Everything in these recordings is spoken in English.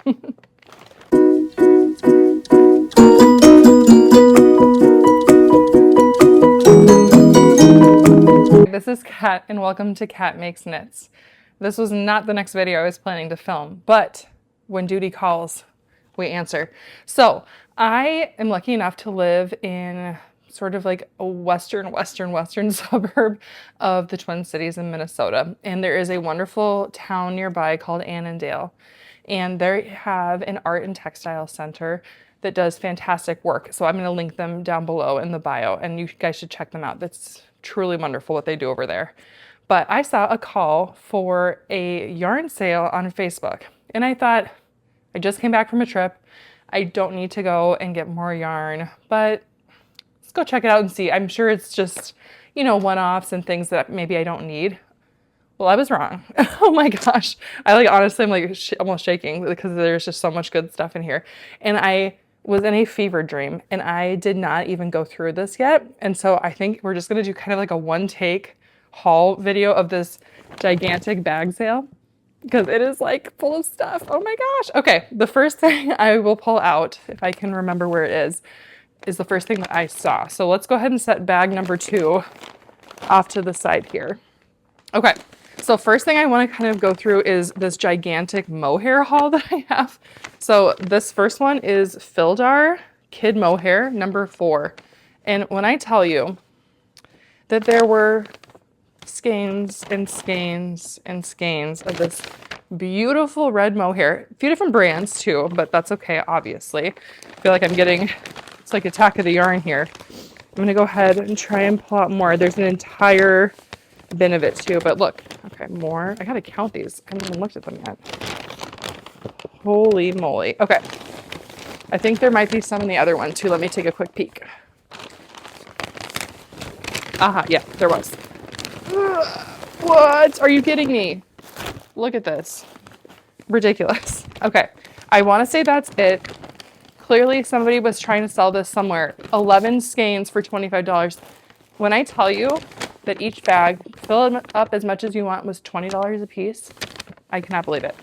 This is Kat and welcome to Kat Makes Knits. This was not the next video I was planning to film, but when duty calls, we answer. So I am lucky enough to live in sort of like a western suburb of the Twin Cities in Minnesota. And there is a wonderful town nearby called Annandale. And they have an art and textile center that does fantastic work. So I'm going to link them down below in the bio and you guys should check them out. That's truly wonderful what they do over there. But I saw a call for a yarn sale on Facebook. And I thought, I just came back from a trip. I don't need to go and get more yarn, but let's go check it out and see. I'm sure it's just, you know, one-offs and things that maybe I don't need. Well, I was wrong. Oh my gosh. Honestly, I'm like almost shaking because there's just so much good stuff in here. And I was in a fever dream and I did not even go through this yet. And so I think we're just going to do kind of like a one take haul video of this gigantic bag sale because it is like full of stuff. Oh my gosh. Okay. The first thing I will pull out, if I can remember where it is the first thing that I saw. So let's go ahead and set bag number 2 off to the side here. Okay. So first thing I want to kind of go through is this gigantic mohair haul that I have. So this first one is Fildar Kid Mohair number 4. And when I tell you that there were skeins and skeins and skeins of this beautiful red mohair, a few different brands too, but that's okay, obviously. I feel like I'm getting, it's like Attack of the Yarn here. I'm going to go ahead and try and pull out more. There's an entire bin of it too, but look, okay, more. I gotta count these. I haven't even looked at them yet. Holy moly. Okay. I think there might be some in the other one too. Let me take a quick peek. Aha, yeah, there was. What? Are you kidding me? Look at this. Ridiculous. Okay. I want to say that's it. Clearly somebody was trying to sell this somewhere. 11 skeins for $25. When I tell you that each bag, fill it up as much as you want, was $20 a piece, I cannot believe it.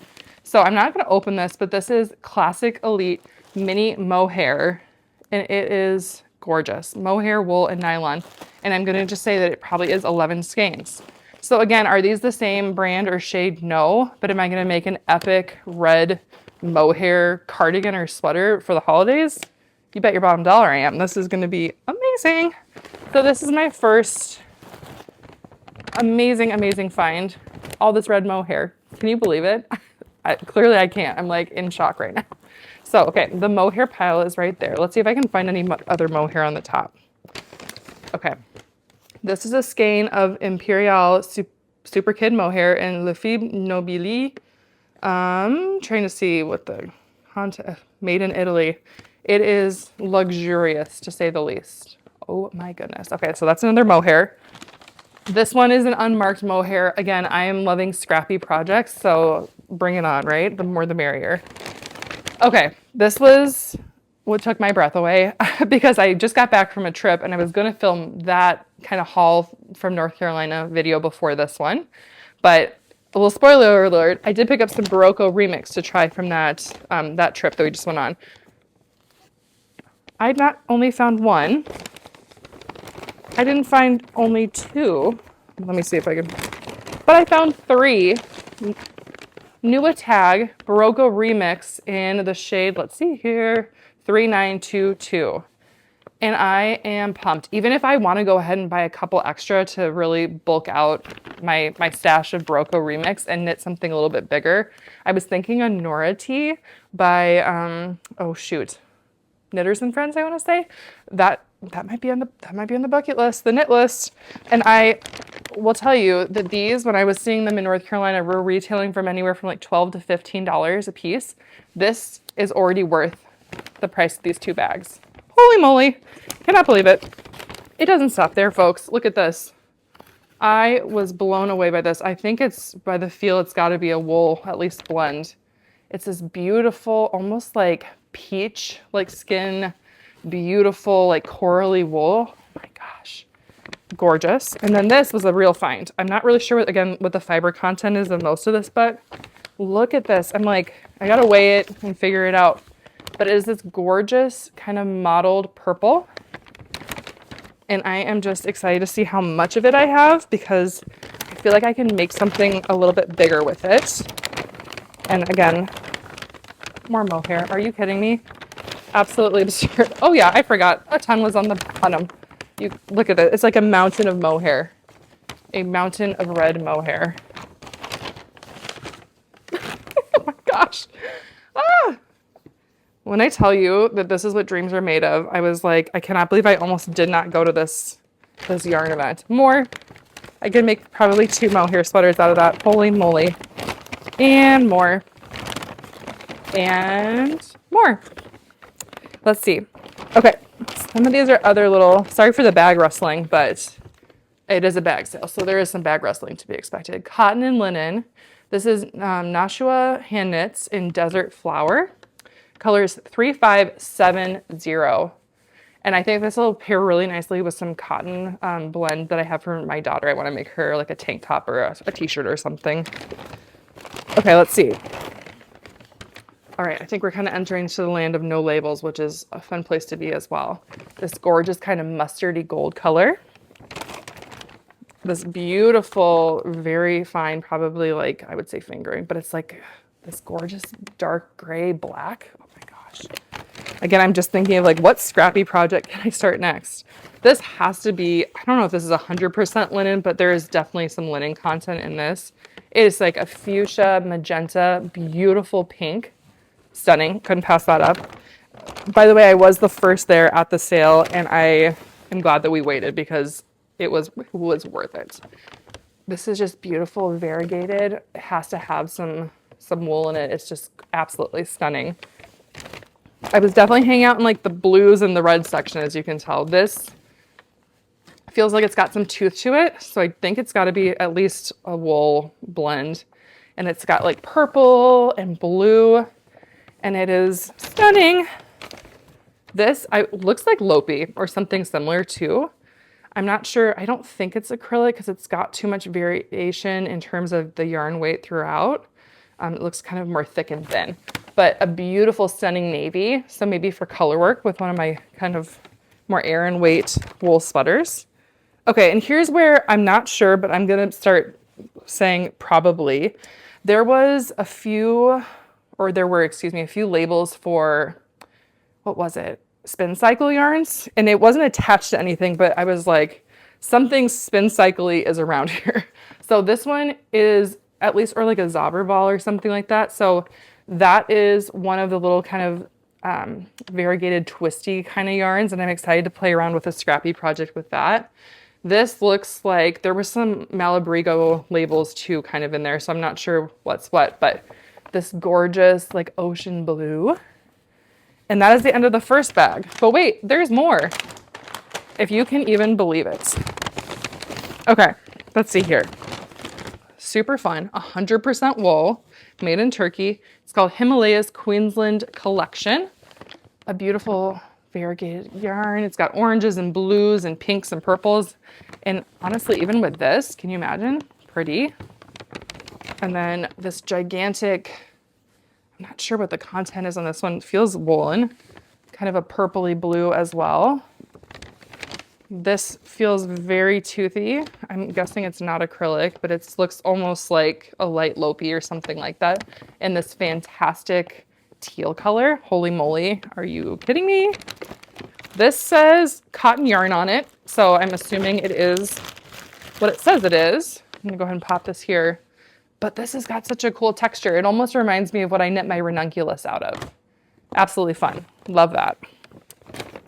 So I'm not going to open this, but this is Classic Elite Mini Mohair, and it is gorgeous. Mohair, wool, and nylon. And I'm going to just say that it probably is 11 skeins. So again, are these the same brand or shade? No. But am I going to make an epic red mohair cardigan or sweater for the holidays? You bet your bottom dollar I am. This is going to be amazing. So this is my first amazing find. All this red mohair. Can you believe it? Clearly I can't. I'm like in shock right now. So, okay, the mohair pile is right there. Let's see if I can find any other mohair on the top. Okay. This is a skein of Imperial Super Kid Mohair in Le Fibre Nobili. Trying to see what the made in Italy. It is luxurious to say the least. Oh my goodness. Okay, so that's another mohair. This one is an unmarked mohair. Again, I am loving scrappy projects, so bring it on, right? The more the merrier. Okay, this was what took my breath away because I just got back from a trip and I was going to film that kind of haul from North Carolina video before this one. But a little spoiler alert, I did pick up some Baroco remix to try from that that trip that we just went on. I not only found one, I didn't find only 2. Let me see if I can. But I found 3. New Tag Baroco Remix in the shade, let's see here, 3922. And I am pumped. Even if I want to go ahead and buy a couple extra to really bulk out my stash of Baroco Remix and knit something a little bit bigger, I was thinking a Nora Tee by, Knitters and Friends, I want to say. That might be on the bucket list, the knit list. And I will tell you that these, when I was seeing them in North Carolina, were retailing from anywhere from like $12 to $15 a piece. This is already worth the price of these 2 bags. Holy moly. Cannot believe it. It doesn't stop there, folks. Look at this. I was blown away by this. I think it's, by the feel, it's got to be a wool, at least blend. It's this beautiful, almost like peach, like skin, beautiful, like corally wool. Oh my gosh. Gorgeous. And then this was a real find. I'm not really sure, what the fiber content is of most of this, but look at this. I'm like, I gotta weigh it and figure it out. But it is this gorgeous kind of mottled purple. And I am just excited to see how much of it I have because I feel like I can make something a little bit bigger with it. And again, more mohair. Are you kidding me? Absolutely absurd. Oh yeah, I forgot. A ton was on the bottom. You look at it. It's like a mountain of mohair. A mountain of red mohair. Oh my gosh. Ah! When I tell you that this is what dreams are made of, I was like, I cannot believe I almost did not go to this yarn event. More. I could make probably 2 mohair sweaters out of that. Holy moly. And more. And more. Let's see. Okay. Some of these are other little, sorry for the bag rustling, but it is a bag sale. So there is some bag rustling to be expected. Cotton and linen. This is Nashua hand knits in Desert Flower. Colors 3570. And I think this will pair really nicely with some cotton blend that I have for my daughter. I want to make her like a tank top or a t-shirt or something. Okay, let's see. All right, I think we're kind of entering into the land of no labels, which is a fun place to be as well. This gorgeous kind of mustardy gold color. This beautiful, very fine, probably like, I would say fingering, but it's like this gorgeous dark gray black. Oh my gosh. Again, I'm just thinking of like, what scrappy project can I start next? This has to be, I don't know if this is 100% linen, but there is definitely some linen content in this. It is like a fuchsia, magenta, beautiful pink. Stunning. Couldn't pass that up. By the way, I was the first there at the sale, and I am glad that we waited because it was worth it. This is just beautiful, variegated. It has to have some wool in it. It's just absolutely stunning. I was definitely hanging out in like the blues and the red section, as you can tell. This feels like it's got some tooth to it, so I think it's got to be at least a wool blend. And it's got like purple and blue. And it is stunning. This looks like Lopi or something similar too. I'm not sure. I don't think it's acrylic because it's got too much variation in terms of the yarn weight throughout. It looks kind of more thick and thin, but a beautiful stunning navy. So maybe for color work with one of my kind of more Aran weight wool sweaters. Okay, and here's where I'm not sure, but I'm gonna start saying probably. There were, a few labels for, what was it? Spin cycle yarns. And it wasn't attached to anything, but I was like, something spin cycle-y is around here. So this one is at least, or like a zobber ball or something like that. So that is one of the little kind of variegated twisty kind of yarns. And I'm excited to play around with a scrappy project with that. This looks like there were some Malabrigo labels too kind of in there. So I'm not sure what's what, but this gorgeous like ocean blue. And that is the end of the first bag. But wait, there's more. If you can even believe it. Okay, let's see here. Super fun, 100% wool, made in Turkey. It's called Himalayas Queensland Collection. A beautiful variegated yarn. It's got oranges and blues and pinks and purples. And honestly, even with this, can you imagine? Pretty. And then this gigantic, I'm not sure what the content is on this one. It feels woolen, kind of a purpley blue as well. This feels very toothy. I'm guessing it's not acrylic, but it looks almost like a light Lopi or something like that. In this fantastic teal color. Holy moly, are you kidding me? This says cotton yarn on it, so I'm assuming it is what it says it is. I'm gonna go ahead and pop this here. But this has got such a cool texture. It almost reminds me of what I knit my ranunculus out of. Absolutely fun. Love that.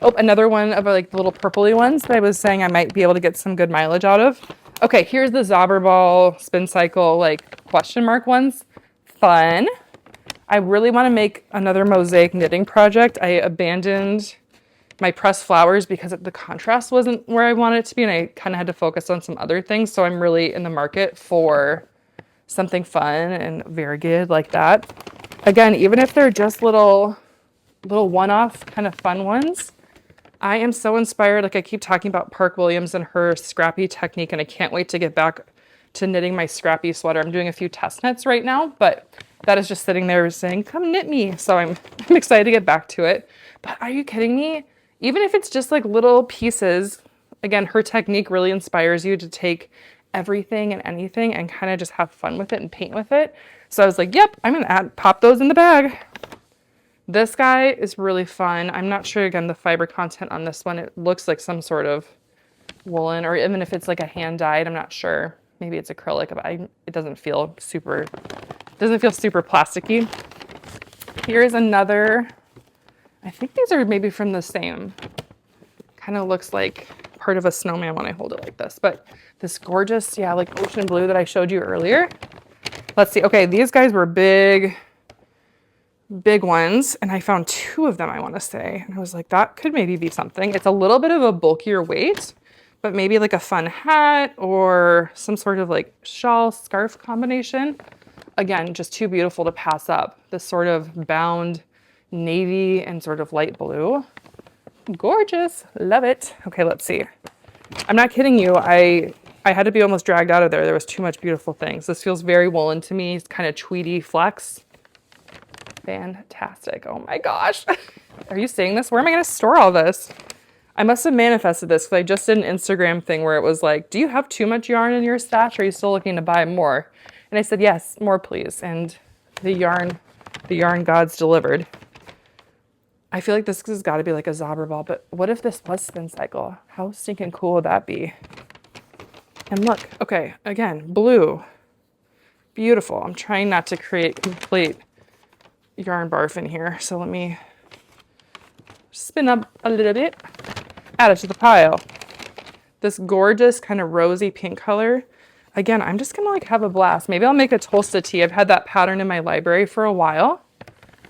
Oh, another one of like the little purpley ones that I was saying I might be able to get some good mileage out of. Okay, here's the zobber ball spin cycle like question mark ones. Fun. I really want to make another mosaic knitting project. I abandoned my pressed flowers because the contrast wasn't where I wanted it to be, and I kind of had to focus on some other things. So I'm really in the market for something fun and variegated like that. Again, even if they're just little one-off kind of fun ones, I am so inspired. Like I keep talking about Park Williams and her scrappy technique, and I can't wait to get back to knitting my scrappy sweater. I'm doing a few test knits right now, but that is just sitting there saying, come knit me. So I'm excited to get back to it. But are you kidding me? Even if it's just like little pieces, again, her technique really inspires you to take everything and anything and kind of just have fun with it and paint with it. So I was like, yep, I'm gonna pop those in the bag. This guy is really fun. I'm not sure, again, the fiber content on this one. It looks like some sort of woolen, or even if it's like a hand dyed, I'm not sure. Maybe it's acrylic, but it doesn't feel super plasticky. Here's another, I think these are maybe from the same, kind of looks like part of a snowman when I hold it like this, but this gorgeous, yeah, like ocean blue that I showed you earlier. Let's see. Okay, these guys were big ones, and I found 2 of them, I want to say. And I was like, that could maybe be something. It's a little bit of a bulkier weight, but maybe like a fun hat or some sort of like shawl scarf combination. Again, just too beautiful to pass up. This sort of bound navy and sort of light blue. Gorgeous. Love it. Okay, let's see. I'm not kidding you. I had to be almost dragged out of there. There was too much beautiful things. This feels very woolen to me. It's kind of tweedy flex. Fantastic. Oh my gosh. Are you seeing this? Where am I going to store all this? I must have manifested this because I just did an Instagram thing where it was like, do you have too much yarn in your stash? Or are you still looking to buy more? And I said, yes, more please. And the yarn gods delivered. I feel like this has got to be like a Zobber ball, but what if this was spin cycle? How stinking cool would that be? And look, okay, again, blue. Beautiful. I'm trying not to create complete yarn barf in here. So let me spin up a little bit, add it to the pile. This gorgeous kind of rosy pink color. Again, I'm just gonna like have a blast. Maybe I'll make a Tulsa tee. I've had that pattern in my library for a while.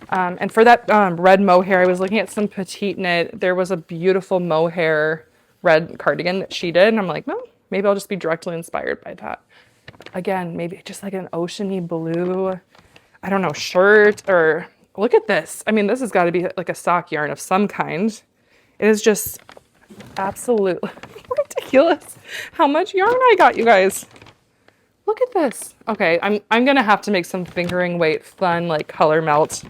And for that red mohair, I was looking at some petite knit. There was a beautiful mohair red cardigan that she did. And I'm like, well, maybe I'll just be directly inspired by that. Again, maybe just like an oceany blue, I don't know, shirt, or look at this. I mean, this has got to be like a sock yarn of some kind. It is just absolutely ridiculous how much yarn I got, you guys. Look at this. Okay, I'm going to have to make some fingering weight fun, like color melt.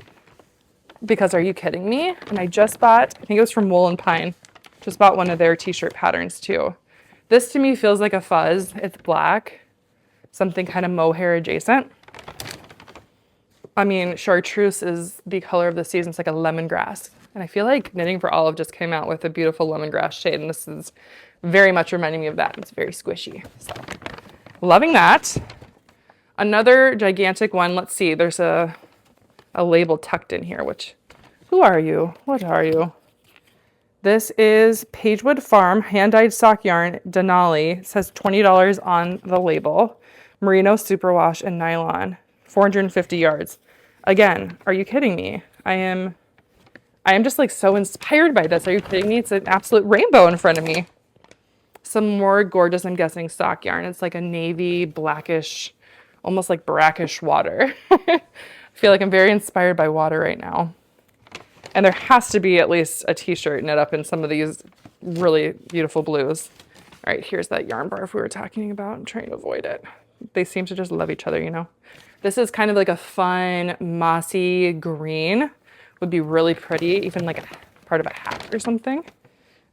Because are you kidding me? And I just bought, I think it was from Wool and Pine, just bought one of their t-shirt patterns too. This to me feels like a fuzz. It's black, something kind of mohair adjacent. I mean, chartreuse is the color of the season. It's like a lemongrass. And I feel like Knitting for Olive just came out with a beautiful lemongrass shade. And this is very much reminding me of that. It's very squishy. So loving that. Another gigantic one. Let's see. There's a label tucked in here, which, who are you? What are you? This is Pagewood Farm hand-dyed sock yarn Denali. It says $20 on the label. Merino superwash and nylon. 450 yards. Again, are you kidding me? I am just like so inspired by this. Are you kidding me? It's an absolute rainbow in front of me. Some more gorgeous, I'm guessing, sock yarn. It's like a navy, blackish, almost like brackish water. I feel like I'm very inspired by water right now. And there has to be at least a t-shirt knit up in some of these really beautiful blues. All right, here's that yarn barf we were talking about. I'm trying to avoid it. They seem to just love each other, you know? This is kind of like a fun mossy green. Would be really pretty, even like a part of a hat or something.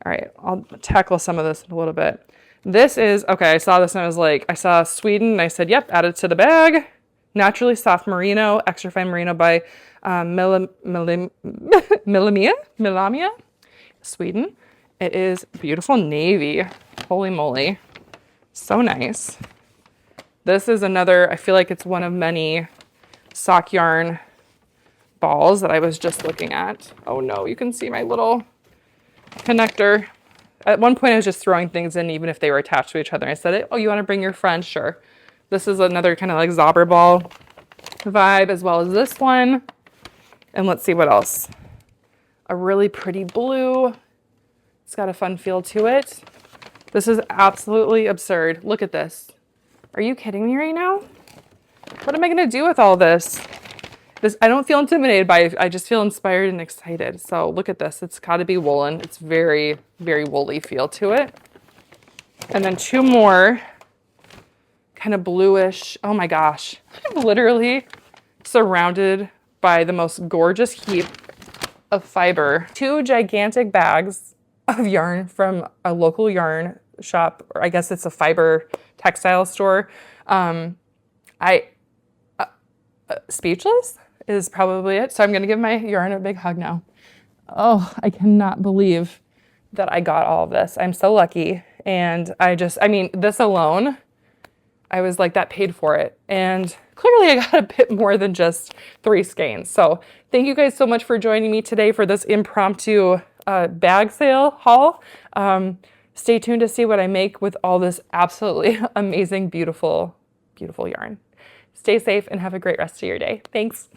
All right, I'll tackle some of this in a little bit. This is, okay, I saw this and I was like, I saw Sweden and I said, yep, add it to the bag. Naturally Soft Merino, Extra Fine Merino by Milamia, Sweden. It is beautiful navy. Holy moly. So nice. This is another, I feel like it's one of many sock yarn balls that I was just looking at. Oh no, you can see my little connector. At one point I was just throwing things in even if they were attached to each other. I said, oh, you want to bring your friend? Sure. This is another kind of like Zobber ball vibe, as well as this one. And let's see what else. A really pretty blue. It's got a fun feel to it. This is absolutely absurd. Look at this. Are you kidding me right now? What am I going to do with all this? I don't feel intimidated by it. I just feel inspired and excited. So look at this. It's got to be woolen. It's very, very woolly feel to it. And then two more kind of bluish. Oh my gosh. I've literally surrounded by the most gorgeous heap of fiber. 2 gigantic bags of yarn from a local yarn shop, or I guess it's a fiber textile store. Speechless is probably it. So I'm gonna give my yarn a big hug now. Oh, I cannot believe that I got all of this. I'm so lucky. And I mean, this alone, I was like, that paid for it. And clearly I got a bit more than just 3 skeins. So thank you guys so much for joining me today for this impromptu bag sale haul. Stay tuned to see what I make with all this absolutely amazing, beautiful, beautiful yarn. Stay safe and have a great rest of your day. Thanks.